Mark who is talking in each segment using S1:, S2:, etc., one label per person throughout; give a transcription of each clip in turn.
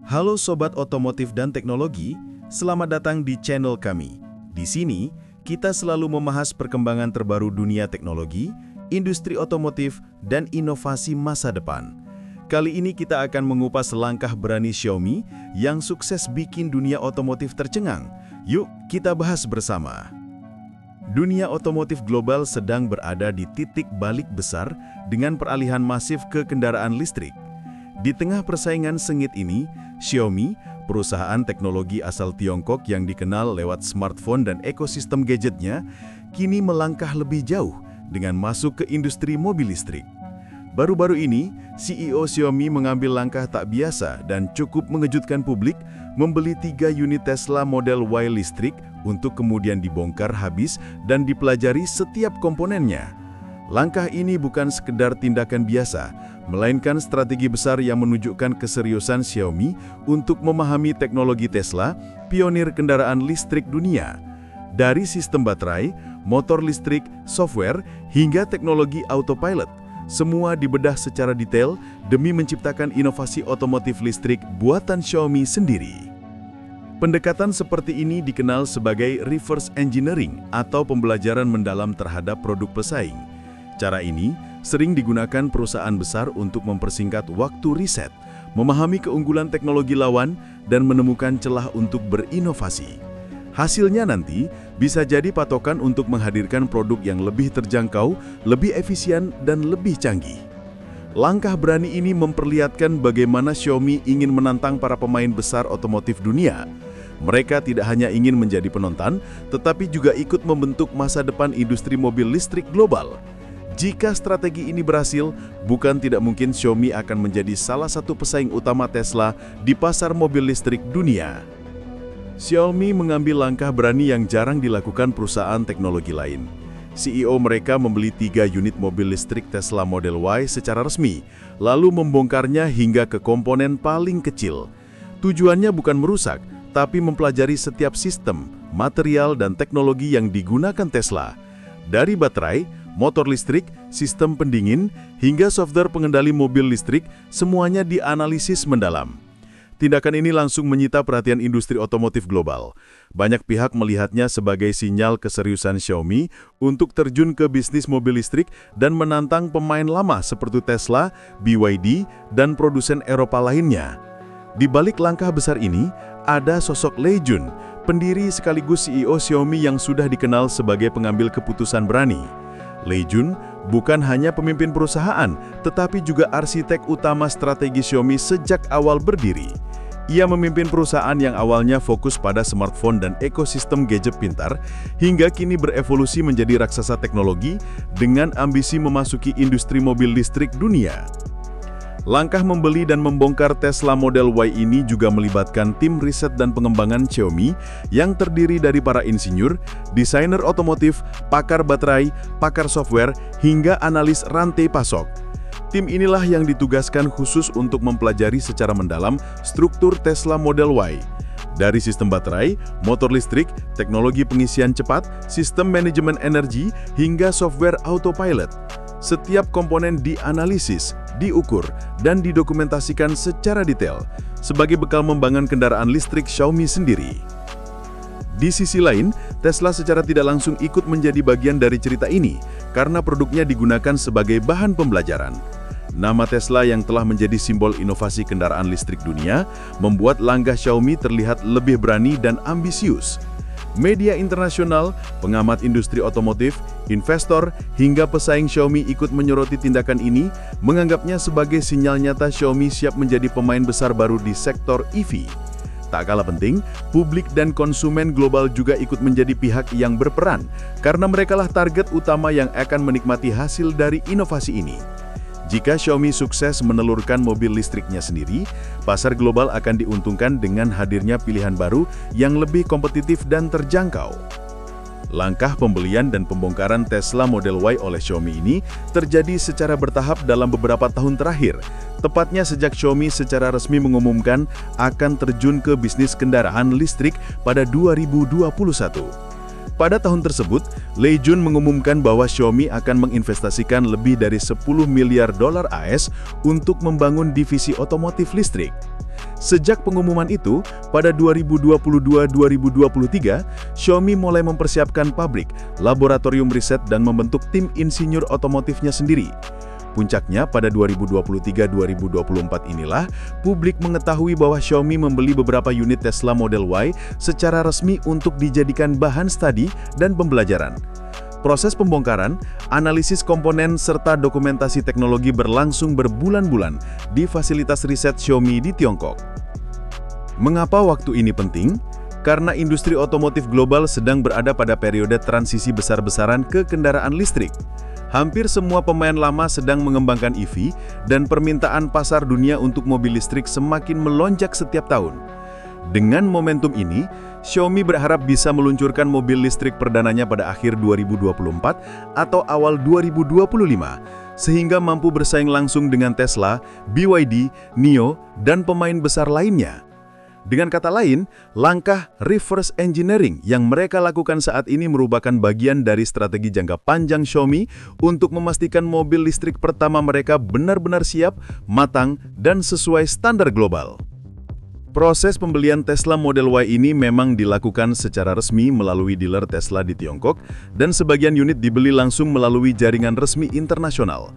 S1: Halo Sobat Otomotif dan Teknologi, selamat datang di channel kami. Di sini, kita selalu membahas perkembangan terbaru dunia teknologi, industri otomotif, dan inovasi masa depan. Kali ini kita akan mengupas langkah berani Xiaomi yang sukses bikin dunia otomotif tercengang. Yuk, kita bahas bersama. Dunia otomotif global sedang berada di titik balik besar dengan peralihan masif ke kendaraan listrik. Di tengah persaingan sengit ini, Xiaomi, perusahaan teknologi asal Tiongkok yang dikenal lewat smartphone dan ekosistem gadgetnya, kini melangkah lebih jauh dengan masuk ke industri mobil listrik. Baru-baru ini, CEO Xiaomi mengambil langkah tak biasa dan cukup mengejutkan publik, membeli 3 unit Tesla Model Y listrik untuk kemudian dibongkar habis dan dipelajari setiap komponennya. Langkah ini bukan sekedar tindakan biasa, melainkan strategi besar yang menunjukkan keseriusan Xiaomi untuk memahami teknologi Tesla, pionir kendaraan listrik dunia. Dari sistem baterai, motor listrik, software, hingga teknologi autopilot, semua dibedah secara detail demi menciptakan inovasi otomotif listrik buatan Xiaomi sendiri. Pendekatan seperti ini dikenal sebagai reverse engineering atau pembelajaran mendalam terhadap produk pesaing. Cara ini sering digunakan perusahaan besar untuk mempersingkat waktu riset, memahami keunggulan teknologi lawan, dan menemukan celah untuk berinovasi. Hasilnya nanti bisa jadi patokan untuk menghadirkan produk yang lebih terjangkau, lebih efisien, dan lebih canggih. Langkah berani ini memperlihatkan bagaimana Xiaomi ingin menantang para pemain besar otomotif dunia. Mereka tidak hanya ingin menjadi penonton, tetapi juga ikut membentuk masa depan industri mobil listrik global. Jika strategi ini berhasil, bukan tidak mungkin Xiaomi akan menjadi salah satu pesaing utama Tesla di pasar mobil listrik dunia. Xiaomi mengambil langkah berani yang jarang dilakukan perusahaan teknologi lain. CEO mereka membeli 3 unit mobil listrik Tesla Model Y secara resmi, lalu membongkarnya hingga ke komponen paling kecil. Tujuannya bukan merusak, tapi mempelajari setiap sistem, material, dan teknologi yang digunakan Tesla. Dari baterai, motor listrik, sistem pendingin, hingga software pengendali mobil listrik, semuanya dianalisis mendalam. Tindakan ini langsung menyita perhatian industri otomotif global. Banyak pihak melihatnya sebagai sinyal keseriusan Xiaomi untuk terjun ke bisnis mobil listrik dan menantang pemain lama seperti Tesla, BYD, dan produsen Eropa lainnya. Di balik langkah besar ini, ada sosok Lei Jun, pendiri sekaligus CEO Xiaomi yang sudah dikenal sebagai pengambil keputusan berani. Lei Jun bukan hanya pemimpin perusahaan, tetapi juga arsitek utama strategi Xiaomi sejak awal berdiri. Ia memimpin perusahaan yang awalnya fokus pada smartphone dan ekosistem gadget pintar, hingga kini berevolusi menjadi raksasa teknologi dengan ambisi memasuki industri mobil listrik dunia. Langkah membeli dan membongkar Tesla Model Y ini juga melibatkan tim riset dan pengembangan Xiaomi yang terdiri dari para insinyur, desainer otomotif, pakar baterai, pakar software, hingga analis rantai pasok. Tim inilah yang ditugaskan khusus untuk mempelajari secara mendalam struktur Tesla Model Y. Dari sistem baterai, motor listrik, teknologi pengisian cepat, sistem manajemen energi, hingga software autopilot. Setiap komponen dianalisis, diukur, dan didokumentasikan secara detail sebagai bekal membangun kendaraan listrik Xiaomi sendiri. Di sisi lain, Tesla secara tidak langsung ikut menjadi bagian dari cerita ini karena produknya digunakan sebagai bahan pembelajaran. Nama Tesla yang telah menjadi simbol inovasi kendaraan listrik dunia membuat langkah Xiaomi terlihat lebih berani dan ambisius. Media internasional, pengamat industri otomotif, investor, hingga pesaing Xiaomi ikut menyoroti tindakan ini, menganggapnya sebagai sinyal nyata Xiaomi siap menjadi pemain besar baru di sektor EV. Tak kalah penting, publik dan konsumen global juga ikut menjadi pihak yang berperan, karena merekalah target utama yang akan menikmati hasil dari inovasi ini. Jika Xiaomi sukses menelurkan mobil listriknya sendiri, pasar global akan diuntungkan dengan hadirnya pilihan baru yang lebih kompetitif dan terjangkau. Langkah pembelian dan pembongkaran Tesla Model Y oleh Xiaomi ini terjadi secara bertahap dalam beberapa tahun terakhir, tepatnya sejak Xiaomi secara resmi mengumumkan akan terjun ke bisnis kendaraan listrik pada 2021. Pada tahun tersebut, Lei Jun mengumumkan bahwa Xiaomi akan menginvestasikan lebih dari $10 miliar untuk membangun divisi otomotif listrik. Sejak pengumuman itu, pada 2022-2023, Xiaomi mulai mempersiapkan pabrik, laboratorium riset dan membentuk tim insinyur otomotifnya sendiri. Puncaknya pada 2023-2024 inilah, publik mengetahui bahwa Xiaomi membeli beberapa unit Tesla Model Y secara resmi untuk dijadikan bahan studi dan pembelajaran. Proses pembongkaran, analisis komponen, serta dokumentasi teknologi berlangsung berbulan-bulan di fasilitas riset Xiaomi di Tiongkok. Mengapa waktu ini penting? Karena industri otomotif global sedang berada pada periode transisi besar-besaran ke kendaraan listrik. Hampir semua pemain lama sedang mengembangkan EV, dan permintaan pasar dunia untuk mobil listrik semakin melonjak setiap tahun. Dengan momentum ini, Xiaomi berharap bisa meluncurkan mobil listrik perdananya pada akhir 2024 atau awal 2025, sehingga mampu bersaing langsung dengan Tesla, BYD, NIO, dan pemain besar lainnya. Dengan kata lain, langkah reverse engineering yang mereka lakukan saat ini merupakan bagian dari strategi jangka panjang Xiaomi untuk memastikan mobil listrik pertama mereka benar-benar siap, matang, dan sesuai standar global. Proses pembelian Tesla Model Y ini memang dilakukan secara resmi melalui dealer Tesla di Tiongkok, dan sebagian unit dibeli langsung melalui jaringan resmi internasional.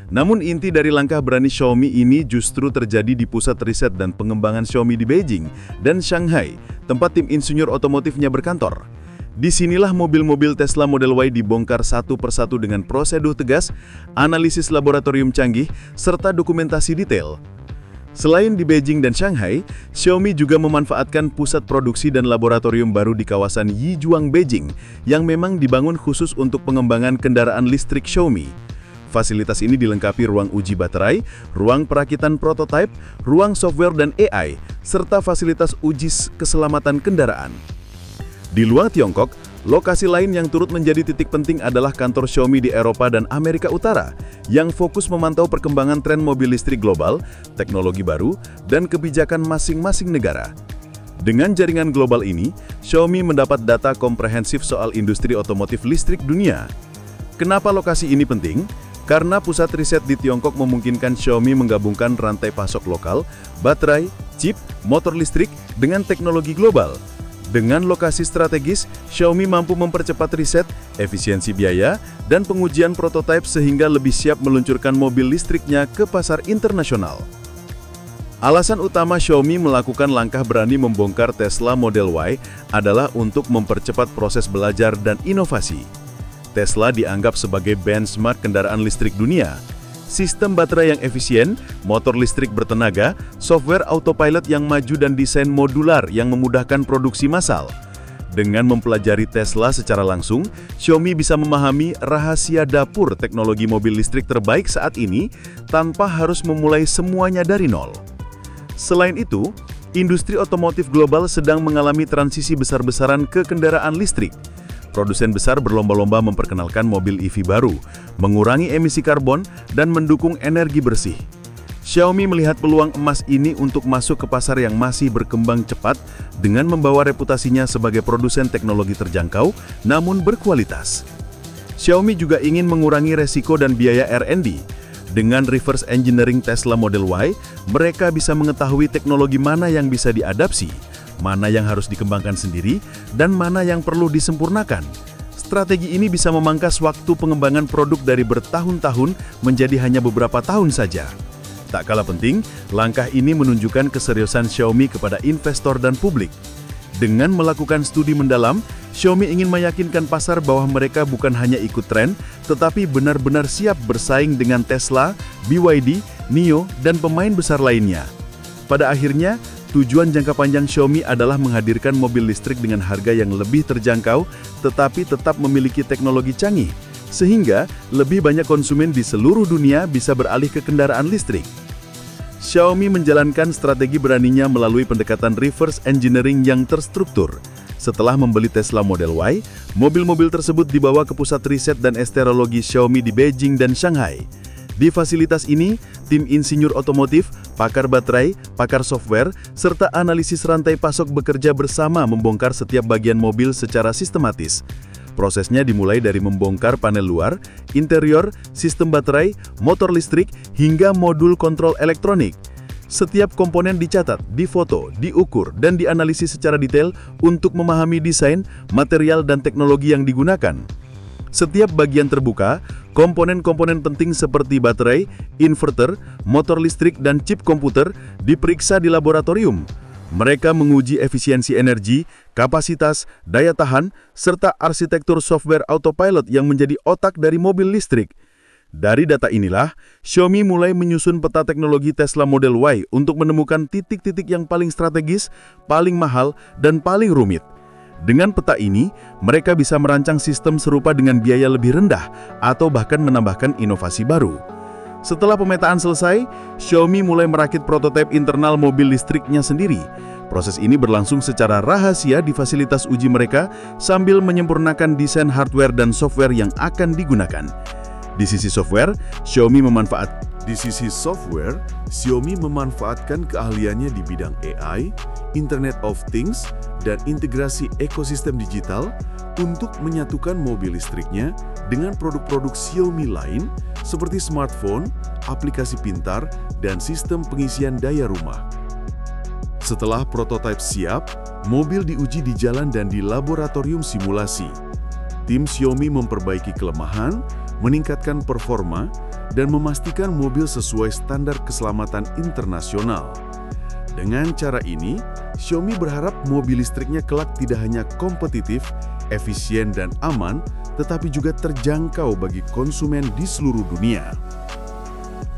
S1: Namun inti dari langkah berani Xiaomi ini justru terjadi di pusat riset dan pengembangan Xiaomi di Beijing dan Shanghai, tempat tim insinyur otomotifnya berkantor. Disinilah mobil-mobil Tesla Model Y dibongkar satu persatu dengan prosedur tegas, analisis laboratorium canggih, serta dokumentasi detail. Selain di Beijing dan Shanghai, Xiaomi juga memanfaatkan pusat produksi dan laboratorium baru di kawasan Yijuang, Beijing, yang memang dibangun khusus untuk pengembangan kendaraan listrik Xiaomi. Fasilitas ini dilengkapi ruang uji baterai, ruang perakitan prototipe, ruang software dan AI, serta fasilitas uji keselamatan kendaraan. Di luar Tiongkok, lokasi lain yang turut menjadi titik penting adalah kantor Xiaomi di Eropa dan Amerika Utara, yang fokus memantau perkembangan tren mobil listrik global, teknologi baru, dan kebijakan masing-masing negara. Dengan jaringan global ini, Xiaomi mendapat data komprehensif soal industri otomotif listrik dunia. Kenapa lokasi ini penting? Karena pusat riset di Tiongkok memungkinkan Xiaomi menggabungkan rantai pasok lokal, baterai, chip, motor listrik dengan teknologi global. Dengan lokasi strategis, Xiaomi mampu mempercepat riset, efisiensi biaya, dan pengujian prototipe sehingga lebih siap meluncurkan mobil listriknya ke pasar internasional. Alasan utama Xiaomi melakukan langkah berani membongkar Tesla Model Y adalah untuk mempercepat proses belajar dan inovasi. Tesla dianggap sebagai benchmark kendaraan listrik dunia. Sistem baterai yang efisien, motor listrik bertenaga, software autopilot yang maju dan desain modular yang memudahkan produksi massal. Dengan mempelajari Tesla secara langsung, Xiaomi bisa memahami rahasia dapur teknologi mobil listrik terbaik saat ini tanpa harus memulai semuanya dari nol. Selain itu, industri otomotif global sedang mengalami transisi besar-besaran ke kendaraan listrik. Produsen besar berlomba-lomba memperkenalkan mobil EV baru, mengurangi emisi karbon, dan mendukung energi bersih. Xiaomi melihat peluang emas ini untuk masuk ke pasar yang masih berkembang cepat dengan membawa reputasinya sebagai produsen teknologi terjangkau namun berkualitas. Xiaomi juga ingin mengurangi resiko dan biaya R&D. Dengan reverse engineering Tesla Model Y, mereka bisa mengetahui teknologi mana yang bisa diadapsi, mana yang harus dikembangkan sendiri, dan mana yang perlu disempurnakan. Strategi ini bisa memangkas waktu pengembangan produk dari bertahun-tahun menjadi hanya beberapa tahun saja. Tak kalah penting, langkah ini menunjukkan keseriusan Xiaomi kepada investor dan publik. Dengan melakukan studi mendalam, Xiaomi ingin meyakinkan pasar bahwa mereka bukan hanya ikut tren, tetapi benar-benar siap bersaing dengan Tesla, BYD, NIO, dan pemain besar lainnya. Pada akhirnya, tujuan jangka panjang Xiaomi adalah menghadirkan mobil listrik dengan harga yang lebih terjangkau, tetapi tetap memiliki teknologi canggih, sehingga lebih banyak konsumen di seluruh dunia bisa beralih ke kendaraan listrik. Xiaomi menjalankan strategi beraninya melalui pendekatan reverse engineering yang terstruktur. Setelah membeli Tesla Model Y, mobil-mobil tersebut dibawa ke pusat riset dan estereologi Xiaomi di Beijing dan Shanghai. Di fasilitas ini, tim insinyur otomotif, pakar baterai, pakar software, serta analisis rantai pasok bekerja bersama membongkar setiap bagian mobil secara sistematis. Prosesnya dimulai dari membongkar panel luar, interior, sistem baterai, motor listrik, hingga modul kontrol elektronik. Setiap komponen dicatat, difoto, diukur, dan dianalisis secara detail untuk memahami desain, material, dan teknologi yang digunakan. Setiap bagian terbuka, komponen-komponen penting seperti baterai, inverter, motor listrik, dan chip komputer diperiksa di laboratorium. Mereka menguji efisiensi energi, kapasitas, daya tahan, serta arsitektur software autopilot yang menjadi otak dari mobil listrik. Dari data inilah, Xiaomi mulai menyusun peta teknologi Tesla Model Y untuk menemukan titik-titik yang paling strategis, paling mahal, dan paling rumit. Dengan peta ini, mereka bisa merancang sistem serupa dengan biaya lebih rendah atau bahkan menambahkan inovasi baru. Setelah pemetaan selesai, Xiaomi mulai merakit prototipe internal mobil listriknya sendiri. Proses ini berlangsung secara rahasia di fasilitas uji mereka sambil menyempurnakan desain hardware dan software yang akan digunakan. Di sisi software, Xiaomi memanfaatkan keahliannya di bidang AI, Internet of Things, dan integrasi ekosistem digital untuk menyatukan mobil listriknya dengan produk-produk Xiaomi lain seperti smartphone, aplikasi pintar, dan sistem pengisian daya rumah. Setelah prototipe siap, mobil diuji di jalan dan di laboratorium simulasi. Tim Xiaomi memperbaiki kelemahan, meningkatkan performa, dan memastikan mobil sesuai standar keselamatan internasional. Dengan cara ini, Xiaomi berharap mobil listriknya kelak tidak hanya kompetitif, efisien, dan aman, tetapi juga terjangkau bagi konsumen di seluruh dunia.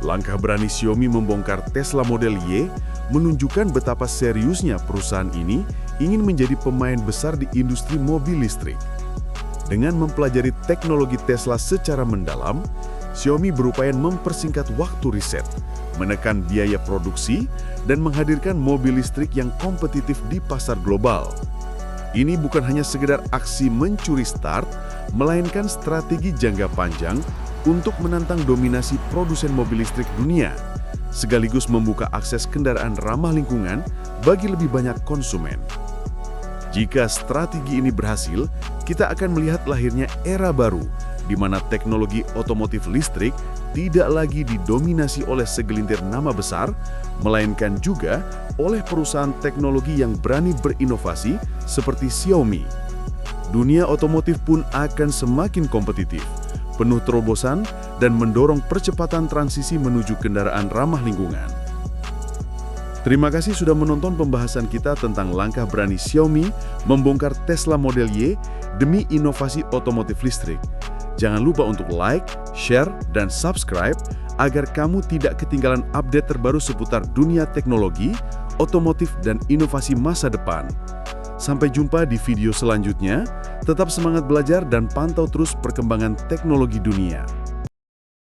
S1: Langkah berani Xiaomi membongkar Tesla Model Y menunjukkan betapa seriusnya perusahaan ini ingin menjadi pemain besar di industri mobil listrik. Dengan mempelajari teknologi Tesla secara mendalam, Xiaomi berupaya mempersingkat waktu riset, menekan biaya produksi, dan menghadirkan mobil listrik yang kompetitif di pasar global. Ini bukan hanya sekedar aksi mencuri start, melainkan strategi jangka panjang untuk menantang dominasi produsen mobil listrik dunia, sekaligus membuka akses kendaraan ramah lingkungan bagi lebih banyak konsumen. Jika strategi ini berhasil, kita akan melihat lahirnya era baru, di mana teknologi otomotif listrik tidak lagi didominasi oleh segelintir nama besar, melainkan juga oleh perusahaan teknologi yang berani berinovasi seperti Xiaomi. Dunia otomotif pun akan semakin kompetitif, penuh terobosan, dan mendorong percepatan transisi menuju kendaraan ramah lingkungan. Terima kasih sudah menonton pembahasan kita tentang langkah berani Xiaomi membongkar Tesla Model Y demi inovasi otomotif listrik. Jangan lupa untuk like, share, dan subscribe agar kamu tidak ketinggalan update terbaru seputar dunia teknologi, otomotif, dan inovasi masa depan. Sampai jumpa di video selanjutnya, tetap semangat belajar dan pantau terus perkembangan teknologi dunia.